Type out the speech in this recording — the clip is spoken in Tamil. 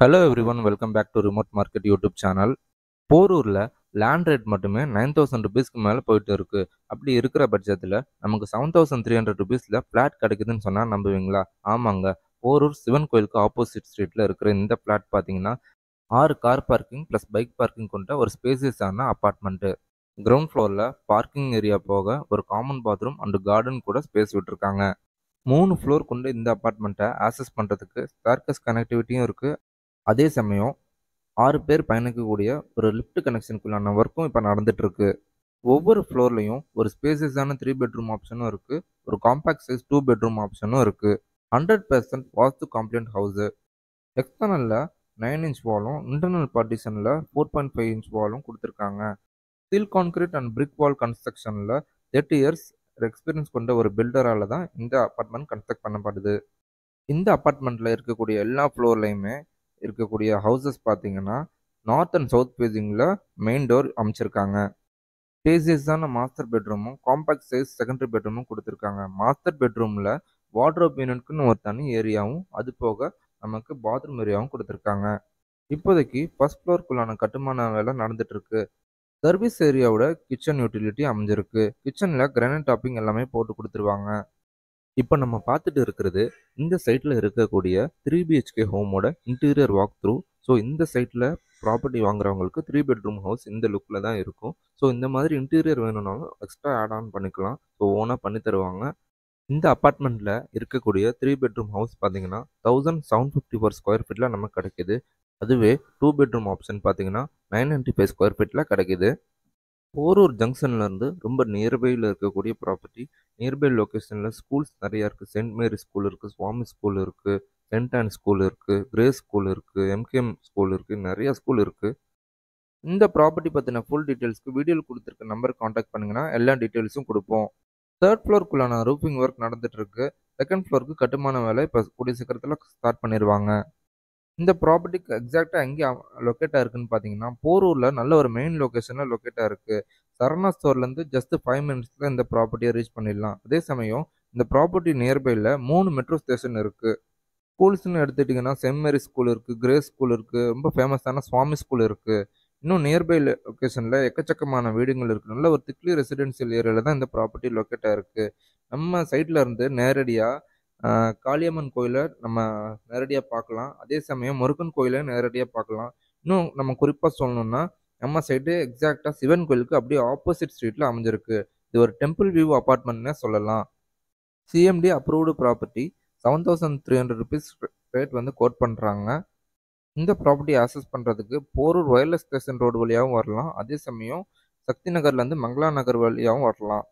Hello everyone, welcome back to remote market YouTube channel. போரூரில் லேண்ட் ரேட் மட்டுமே 9,000 ருபீஸ்க்கு மேலே போயிட்டு இருக்கு. அப்படி இருக்கிற பட்சத்தில் நமக்கு 7,300 ருபீஸில் ஃப்ளாட் கிடைக்குதுன்னு சொன்னால் நம்புவீங்களா? ஆமாங்க. போரூர் சிவன் கோயிலுக்கு ஆப்போசிட் ஸ்ட்ரீட்டில் இருக்கிற இந்த ஃப்ளாட் பார்த்தீங்கன்னா 6 car parking plus bike parking கொண்ட ஒரு ஸ்பேசியஸான அப்பார்ட்மெண்ட்டு. கிரவுண்ட் ஃப்ளோரில் பார்க்கிங் ஏரியா போக ஒரு காமன் பாத்ரூம் அண்ட் கார்டன் கூட ஸ்பேஸ் விட்டுருக்காங்க. 3 ஃப்ளோர் கொண்ட இந்த அப்பார்ட்மெண்ட்டை ஆக்சஸ் பண்ணுறதுக்கு ஸ்டார்கஸ் கனெக்டிவிட்டியும் இருக்குது. அதே சமயம் 6 பேர் பயணிக்கக்கூடிய ஒரு லிஃப்ட் கனெக்ஷனுக்குள்ளான ஒர்க்கும் இப்போ நடந்துட்டு இருக்கு. ஒவ்வொரு ஃப்ளோர்லையும் ஒரு ஸ்பேசியஸான 3 பெட்ரூம் ஆப்ஷனும் இருக்கு. ஒரு காம்பாக்ட் சைஸ் 2 பெட்ரூம் ஆப்ஷனும் இருக்கு. 100% வாஸ்து காம்ப்ளியன்ட் ஹவுஸ். எக்ஸ்டர்னல்ல 9 இன்ச் வாலும் இன்டர்னல் பார்ட்டிஷன்ல 4.5 இன்ச் வாலும் கொடுத்துருக்காங்க. Steel concrete and brick wall கன்ஸ்ட்ரக்ஷன்ல 30 இயர்ஸ் எக்ஸ்பீரியன்ஸ் கொண்ட ஒரு பில்டரால தான் இந்த அபார்ட்மெண்ட் கன்ஸ்ட்ரக்ட் பண்ணப்படுது. இந்த அபார்ட்மெண்ட்ல இருக்கக்கூடிய எல்லா ஃப்ளோர்லையுமே இருக்கக்கூடிய ஹவுசஸ் பார்த்தீங்கன்னா நார்த் அண்ட் சவுத் ஃபேஸிங்கில் மெயின் டோர் அமைச்சிருக்காங்க. ஸ்பேசியஸான மாஸ்டர் பெட்ரூமும் காம்பாக்ட் சைஸ் செகண்டரி பெட்ரூமும் கொடுத்துருக்காங்க. மாஸ்டர் பெட்ரூமில் வார்ட்ரோப் யூனிட்க்குன்னு ஒரு தனி ஏரியாவும் அது போக நமக்கு பாத்ரூம் ஏரியாவும் கொடுத்துருக்காங்க. இப்போதைக்கு ஃபர்ஸ்ட் ஃப்ளோருக்குள்ளான கட்டுமான வேலை நடந்துட்டு இருக்கு. சர்வீஸ் ஏரியாவோட கிச்சன் யூட்டிலிட்டி அமைஞ்சிருக்கு. கிச்சனில் கிரானைட் டாப்பிங் எல்லாமே போட்டு கொடுத்துருவாங்க. இப்போ நம்ம பார்த்துட்டு இருக்கிறது இந்த சைட்டில் இருக்கக்கூடிய 3 பிஹெச்கே ஹோமோட இன்டீரியர் வாக் த்ரூ. ஸோ இந்த சைட்டில் ப்ராப்பர்ட்டி வாங்குறவங்களுக்கு 3 பெட்ரூம் ஹவுஸ் இந்த லுக்கில் தான் இருக்கும். ஸோ இந்த மாதிரி இன்டீரியர் வேணும்னாலும் எக்ஸ்ட்ரா ஆட் ஆன் பண்ணிக்கலாம். ஸோ ஓனாக பண்ணி தருவாங்க. இந்த அப்பார்ட்மெண்ட்டில் இருக்கக்கூடிய 3 பெட்ரூம் ஹவுஸ் பார்த்தீங்கன்னா 1754 ஸ்கொயர் ஃபீட்டில் நமக்கு கிடைக்கிது. அதுவே 2 பெட்ரூம் ஆப்ஷன் பார்த்தீங்கன்னா 995 ஸ்கொயர் ஃபீட்டில் கிடைக்கிது. போரூர் ஜங்ஷன்லேருந்து ரொம்ப நியர்பையில் இருக்கக்கூடிய ப்ராப்பர்ட்டி. நியர்பை லொக்கேஷனில் ஸ்கூல்ஸ் நிறையா இருக்குது. சென்ட் மேரி ஸ்கூல் இருக்குது, சுவாமி ஸ்கூல் இருக்குது, சென்ட் ஆன் ஸ்கூல் இருக்குது, கிரேஸ் ஸ்கூல் இருக்குது, எம்கேஎம் ஸ்கூல் இருக்குது, நிறையா ஸ்கூல் இருக்குது. இந்த ப்ராப்பர்ட்டி பற்றின ஃபுல் டீட்டெயில்ஸ்க்கு வீடியோவில் கொடுத்துருக்க நம்பருக்கு காண்டாக்ட் பண்ணிங்கன்னா எல்லா டீட்டெயில்ஸும் கொடுப்போம். தேர்ட் ஃப்ளோருக்குள்ளான ரூஃபிங் ஒர்க் நடந்துட்டு இருக்கு. செகண்ட் ஃப்ளோருக்கு கட்டுமான வேலை இப்போ கூடிய சீக்கிரத்தில் ஸ்டார்ட் பண்ணிடுவாங்க. இந்த ப்ராப்பர்ட்டிக்கு எக்ஸாக்டாக எங்கே லொக்கேட்டாக இருக்குன்னு பார்த்தீங்கன்னா போரூரில் நல்ல ஒரு மெயின் லொக்கேஷனில் லொக்கேட்டாக இருக்குது. சரவணா ஸ்டோர்லேருந்து ஜஸ்ட் 5 மினிட்ஸில் இந்த ப்ராப்பர்ட்டியை ரீச் பண்ணிடலாம். அதே சமயம் இந்த ப்ராப்பர்ட்டி நியர்பையில் 3 மெட்ரோ ஸ்டேஷன் இருக்குது. ஸ்கூல்ஸ்னு எடுத்துட்டிங்கன்னா சென்ட் மேரி ஸ்கூல் இருக்குது, கிரேஸ் ஸ்கூல் இருக்குது, ரொம்ப ஃபேமஸான சுவாமி ஸ்கூல் இருக்குது. இன்னும் நியர்பை லொக்கேஷனில் எக்கச்சக்கமான வீடுகள் இருக்குது. நல்ல ஒரு திக்லி ரெசிடென்ஷியல் ஏரியாவில் தான் இந்த ப்ராப்பர்ட்டி லொக்கேட்டாக இருக்குது. நம்ம சைட்டில் இருந்து நேரடியாக காளியம்மன் கோயிலை நம்ம நேரடியாக பார்க்கலாம். அதே சமயம் முருகன் கோயிலை நேரடியாக பார்க்கலாம். இன்னும் நம்ம குறிப்பாக சொல்லணும்னா நம்ம சைடு எக்ஸாக்டாக சிவன் கோயிலுக்கு அப்படியே ஆப்போசிட் ஸ்ட்ரீட்டில் அமைஞ்சிருக்கு. இது ஒரு டெம்பிள் வியூ அப்பார்ட்மெண்ட்னே சொல்லலாம். CMD approved property. 7,300 rupees rate வந்து கோட் பண்ணுறாங்க. இந்த ப்ராப்பர்ட்டி ஆக்சஸ் பண்ணுறதுக்கு போரூர் ஒயர்லெஸ் ஸ்டேஷன் ரோடு வழியாகவும் வரலாம். அதே சமயம் சக்தி நகர்லேருந்து மங்களா நகர் வழியாகவும் வரலாம்.